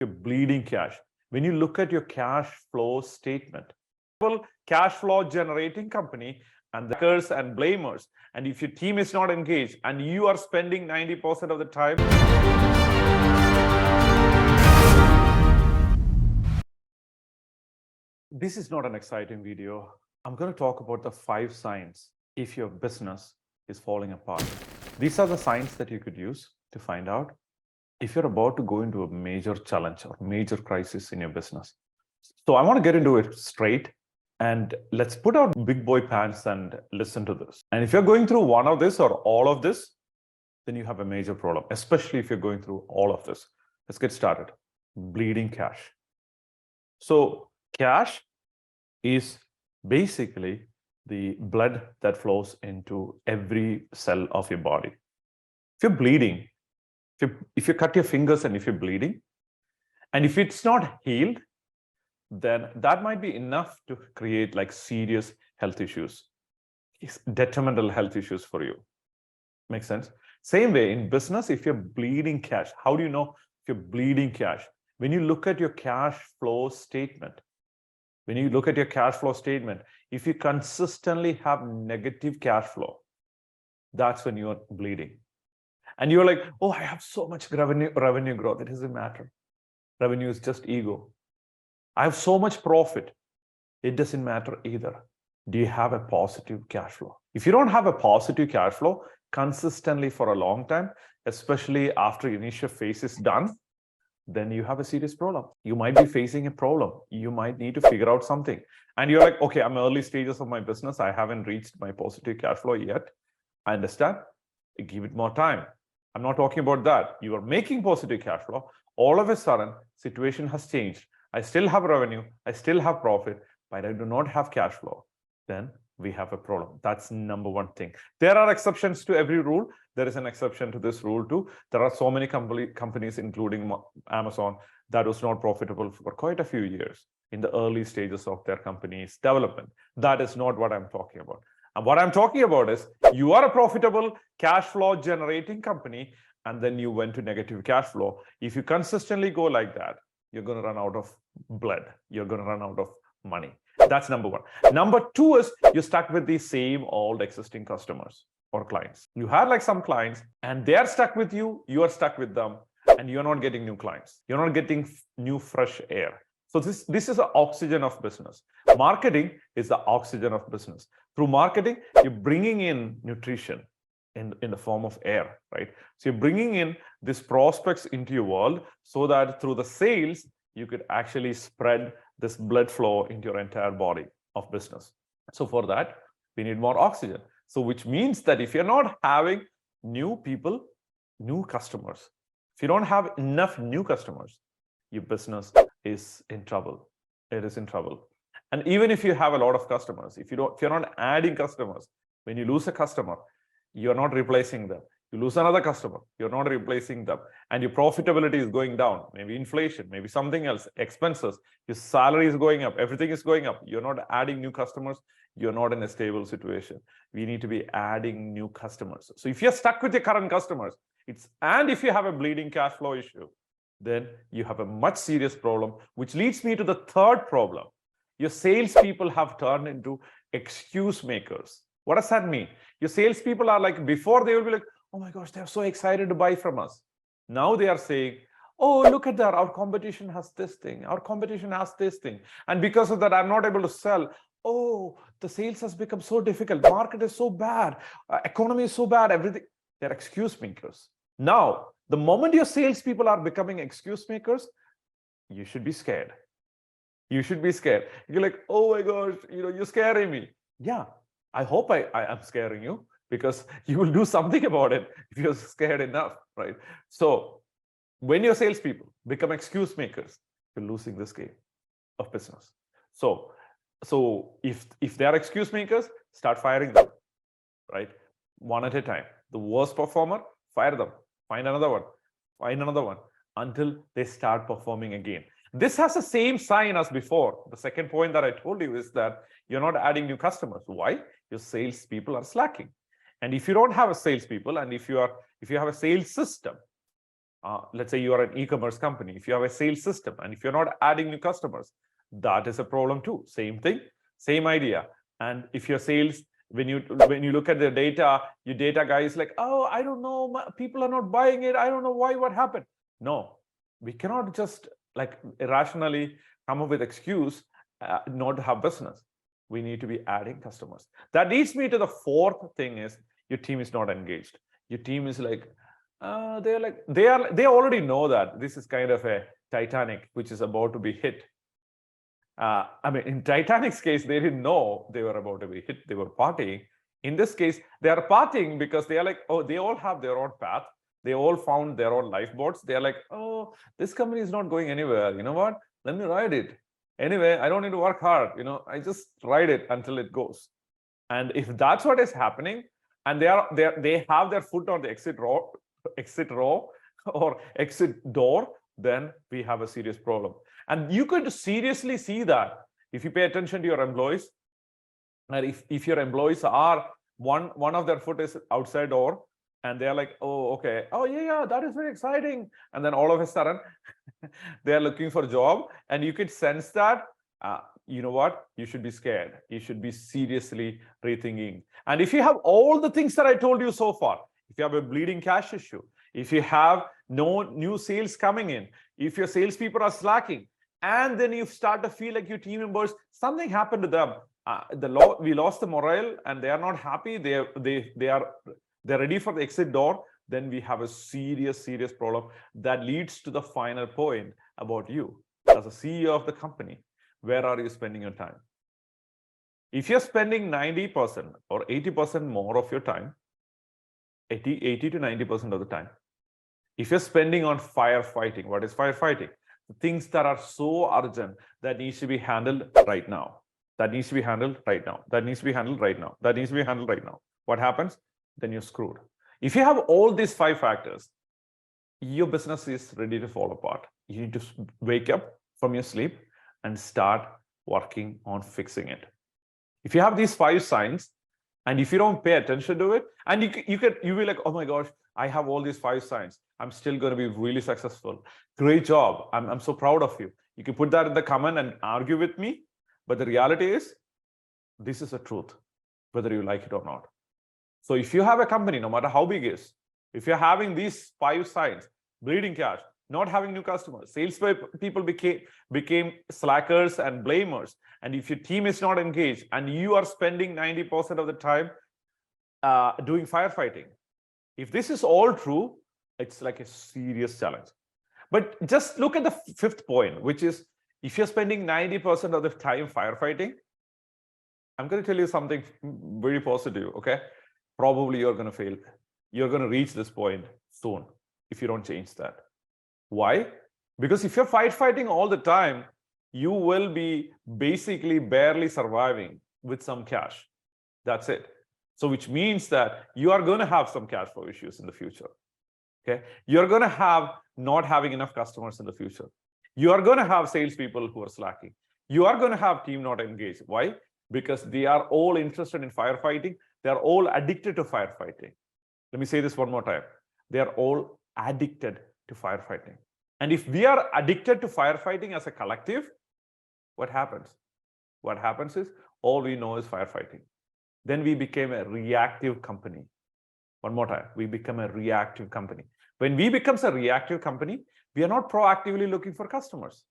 you're bleeding cash. When you look at your cash flow statement, cash flow generating company and the backers and blamers, and if your team is not engaged and you are spending 90% of the time, this is not an exciting video. I'm going to talk about the 5 signs if your business is falling apart. These are the signs that you could use to find out if you're about to go into a major challenge or major crisis in your business. So I want to get into it straight, and let's put out big boy pants and listen to this. And if you're going through one of this or all of this, then you have a major problem, especially if you're going through all of this. Let's get started. Bleeding cash. So cash is basically the blood that flows into every cell of your body. If you're bleeding, if you cut your fingers and if you're bleeding, and if it's not healed, then that might be enough to create like serious health issues, detrimental health issues for you. Makes sense? Same way in business, if you're bleeding cash, how do you know if you're bleeding cash? When you look at your cash flow statement, if you consistently have negative cash flow, that's when you're bleeding. And you're like, oh, I have so much revenue growth. It doesn't matter. Revenue is just ego. I have so much profit. It doesn't matter either. Do you have a positive cash flow? If you don't have a positive cash flow consistently for a long time, especially after initial phase is done, then you have a serious problem. You might be facing a problem. You might need to figure out something. And you're like, okay, I'm early stages of my business. I haven't reached my positive cash flow yet. I understand. Give it more time. I'm not talking about that. You are making positive cash flow. All of a sudden, situation has changed. I still have revenue. I still have profit, but I do not have cash flow. Then we have a problem. That's number one thing. There are exceptions to every rule. There is an exception to this rule too. There are so many companies, including Amazon, that was not profitable for quite a few years in the early stages of their company's development. That is not what I'm talking about. And what I'm talking about is you are a profitable cash flow generating company, and then you went to negative cash flow. If you consistently go like that, you're going to run out of blood. You're going to run out of money. That's number one. Number two is you're stuck with the same old existing customers or clients. You had like some clients and they're stuck with you. You are stuck with them and you're not getting new clients. You're not getting new fresh air. So this is the oxygen of business. Marketing is the oxygen of business. Through marketing, you're bringing in nutrition in the form of air, right? So you're bringing in these prospects into your world so that through the sales, you could actually spread this blood flow into your entire body of business. So for that, we need more oxygen. So which means that if you're not having new people, new customers, if you don't have enough new customers, your business is in trouble. It is in trouble. And even if you have a lot of customers, if you're not adding customers, when you lose a customer, you're not replacing them. You lose another customer, you're not replacing them. And your profitability is going down. Maybe inflation, maybe something else, expenses, your salary is going up, everything is going up. You're not adding new customers. You're not in a stable situation. We need to be adding new customers. So if you're stuck with your current customers, and if you have a bleeding cash flow issue, then you have a much serious problem, which leads me to the third problem. Your salespeople have turned into excuse makers. What does that mean? Your salespeople are like, before they will be like, oh my gosh, they're so excited to buy from us. Now they are saying, oh, look at that. Our competition has this thing. Our competition has this thing. And because of that, I'm not able to sell. Oh, the sales has become so difficult. Market is so bad. Economy is so bad. Everything. They're excuse makers. Now, the moment your salespeople are becoming excuse makers, you should be scared. You should be scared. You're like, oh my gosh, you're scaring me. Yeah, I hope I am scaring you, because you will do something about it if you're scared enough, right? So when your salespeople become excuse makers, you're losing this game of business. So if they are excuse makers, start firing them, right? One at a time. The worst performer, fire them. Find another one until they start performing again. This has the same sign as before. The second point that I told you is that you're not adding new customers. Why? Your salespeople are slacking. And if you don't have a salespeople, and if you have a sales system, let's say you are an e-commerce company. If you have a sales system and if you're not adding new customers, that is a problem too. Same thing, same idea. And if your sales, when you look at the data, your data guy is like, oh, I don't know, people are not buying it. I don't know why, what happened. No, we cannot just like irrationally come up with excuse not to have business. We need to be adding customers. That leads me to the fourth thing is your team is not engaged. Your team is like, they already know that this is kind of a Titanic which is about to be hit. I mean, in Titanic's case, they didn't know they were about to be hit. They were partying. In this case, they are partying because they are like, oh, they all have their own path. They all found their own lifeboats. They are like, oh, this company is not going anywhere. You know what? Let me ride it. Anyway, I don't need to work hard. You know, I just ride it until it goes. And if that's what is happening, and they have their foot on the exit row or exit door, then we have a serious problem. And you could seriously see that if you pay attention to your employees, and if your employees are one of their foot is outside door, and they're like, oh, okay, oh yeah, that is very exciting. And then all of a sudden, they're looking for a job, and you could sense that, you know what, you should be scared. You should be seriously rethinking. And if you have all the things that I told you so far, if you have a bleeding cash issue, if you have no new sales coming in, if your salespeople are slacking, and then you start to feel like your team members, something happened to them. We lost the morale, and they are not happy. They're ready for the exit door. Then we have a serious problem that leads to the final point about you as a CEO of the company. Where are you spending your time? If you're spending 90% or 80% more of your time, 80 to 90% of the time, if you're spending on firefighting, what is firefighting? The things that are so urgent that needs to be handled right now. That needs to be handled right now. That needs to be handled right now. That needs to be handled right now. What happens? Then you're screwed. If you have all these 5 factors, your business is ready to fall apart. You need to wake up from your sleep and start working on fixing it. If you have these 5 signs, and if you don't pay attention to it, and you'll be like, oh my gosh, I have all these 5 signs. I'm still going to be really successful. Great job. I'm so proud of you. You can put that in the comment and argue with me. But the reality is, this is the truth, whether you like it or not. So if you have a company, no matter how big it is, if you're having these 5 signs, bleeding cash, not having new customers, sales people became slackers and blamers, and if your team is not engaged and you are spending 90% of the time doing firefighting, if this is all true, it's like a serious challenge. But just look at the 5th point, which is, if you're spending 90% of the time firefighting, I'm going to tell you something very positive, okay? Probably you're going to fail. You're going to reach this point soon if you don't change that. Why? Because if you're firefighting all the time, you will be basically barely surviving with some cash. That's it. So which means that you are going to have some cash flow issues in the future. Okay, you're going to have not having enough customers in the future. You are going to have salespeople who are slacking. You are going to have team not engaged. Why? Because they are all interested in firefighting. They are all addicted to firefighting. Let me say this one more time. They are all addicted to firefighting. And if we are addicted to firefighting as a collective, what happens? What happens is all we know is firefighting. Then we became a reactive company. One more time, we become a reactive company. When we become a reactive company, we are not proactively looking for customers.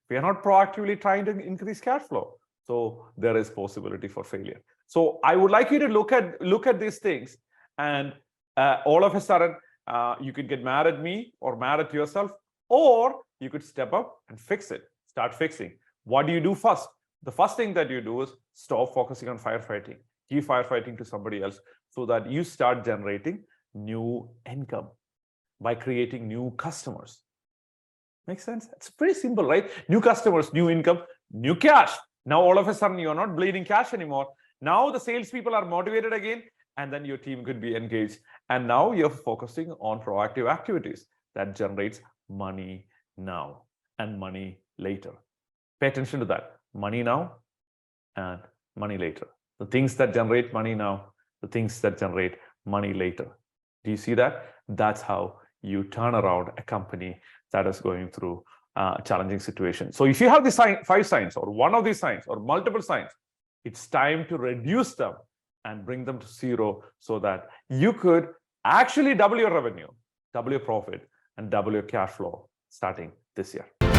We are not proactively trying to increase cash flow. So there is possibility for failure. So I would like you to look at these things, and all of a sudden you could get mad at me or mad at yourself, or you could step up and fix it. Start fixing. What do you do first? The first thing that you do is stop focusing on firefighting. Give firefighting to somebody else so that you start generating new income by creating new customers. Makes sense? It's pretty simple, right? New customers, new income, new cash. Now all of a sudden you're not bleeding cash anymore. Now the salespeople are motivated again, and then your team could be engaged. And now you're focusing on proactive activities that generates money now and money later. Pay attention to that. Money now and money later. The things that generate money now, the things that generate money later. Do you see that? That's how you turn around a company that is going through a challenging situation. So if you have these 5 signs, or one of these signs, or multiple signs, it's time to reduce them and bring them to 0 so that you could actually double your revenue, double your profit, and double your cash flow starting this year.